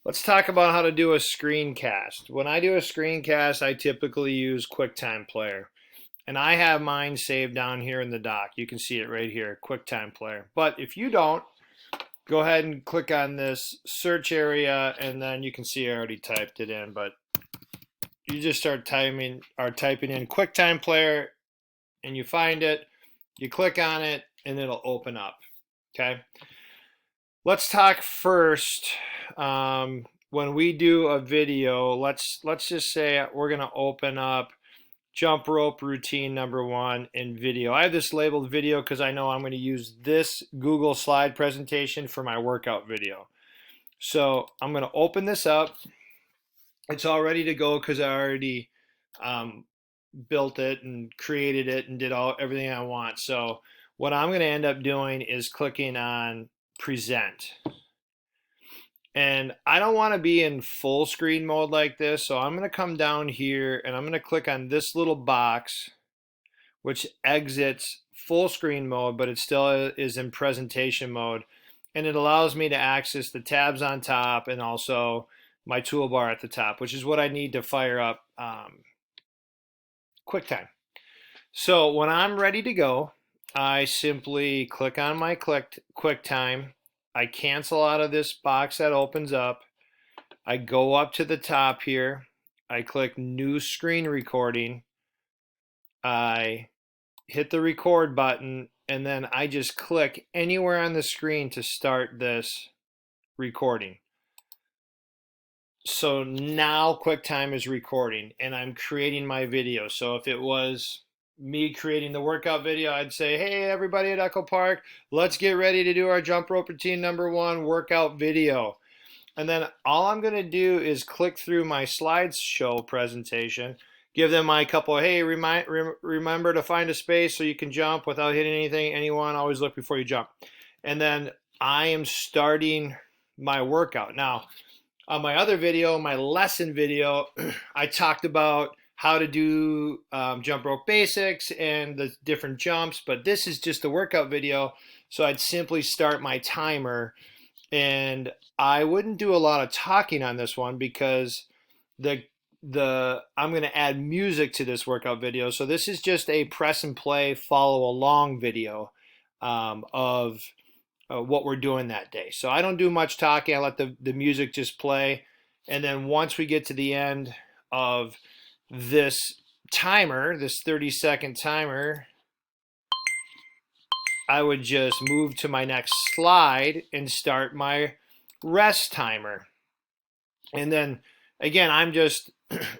Let's talk about how to do a screencast. When I do a screencast, I typically use QuickTime Player. And I have mine saved down here in the dock. You can see it right here, QuickTime Player. But if you don't, go ahead and click on this search area, and then you can see I already typed it in. But you just start typing in QuickTime Player, and you find it. You click on it, and it'll open up. Okay. Let's talk first. When we do a video, let's just say we're gonna open up jump rope routine number 1 in video. I have this labeled video because I know I'm going to use this Google slide presentation for my workout video. So I'm going to open this up. It's all ready to go because I already built it and created it and did everything I want. So what I'm going to end up doing is clicking on present. And I don't want to be in full screen mode like this, so I'm going to come down here and I'm going to click on this little box, which exits full screen mode, but it still is in presentation mode. And it allows me to access the tabs on top and also my toolbar at the top, which is what I need to fire up QuickTime. So when I'm ready to go, I simply click on my QuickTime. I cancel out of this box that opens up. I go up to the top here. I click new screen recording. I hit the record button, and then I just click anywhere on the screen to start this recording. So now QuickTime is recording and I'm creating my video. So if it was me creating the workout video, I'd say, hey, everybody at Echo Park, let's get ready to do our jump rope routine number 1 workout video. And then all I'm going to do is click through my slideshow presentation, give them my couple, hey, remember to find a space so you can jump without hitting anyone, always look before you jump. And then I am starting my workout. Now, on my other video, my lesson video, I talked about how to do jump rope basics and the different jumps, but this is just a workout video, so I'd simply start my timer, and I wouldn't do a lot of talking on this one because I'm going to add music to this workout video, so this is just a press and play follow along video of what we're doing that day. So I don't do much talking. I let the music just play, and then once we get to the end of this timer, this 30-second timer, I would just move to my next slide and start my rest timer. And then again, I'm just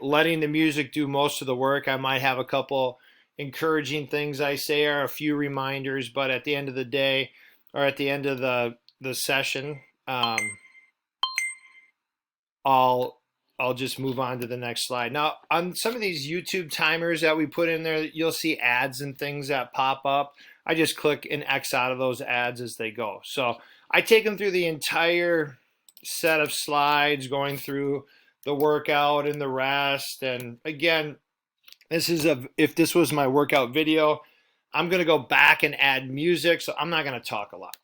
letting the music do most of the work. I might have a couple encouraging things I say or a few reminders, but at the end of the day, or at the end of the session, I'll just move on to the next slide. Now, on some of these YouTube timers that we put in there, you'll see ads and things that pop up. I just click and X out of those ads as they go. So I take them through the entire set of slides, going through the workout and the rest. And again, if this was my workout video, I'm going to go back and add music, so I'm not going to talk a lot.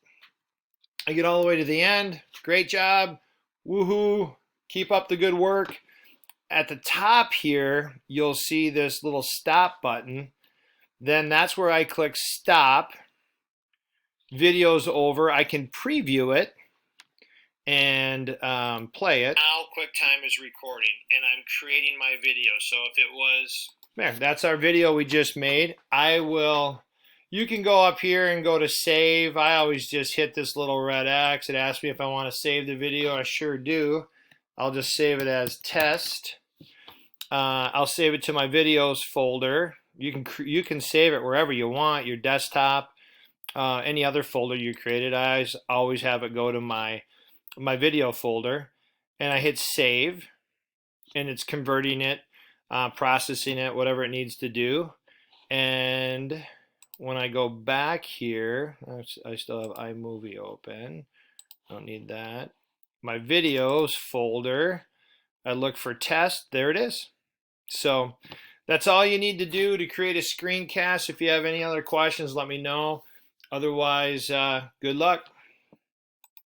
I get all the way to the end. Great job. Woohoo. Keep up the good work. At the top here, you'll see this little stop button. Then that's where I click stop. Video's over. I can preview it and play it. Now QuickTime is recording and I'm creating my video. So if it was, there, that's our video we just made. You can go up here and go to save. I always just hit this little red X. It asks me if I want to save the video. I sure do. I'll just save it as test. I'll save it to my videos folder. You can save it wherever you want, your desktop, any other folder you created. I always have it go to my video folder, and I hit save, and it's converting it, processing it, whatever it needs to do. And when I go back here, I still have iMovie open. Don't need that. My videos folder, I look for test. There it is. So that's all you need to do to create a screencast. If you have any other questions, let me know. Otherwise, good luck.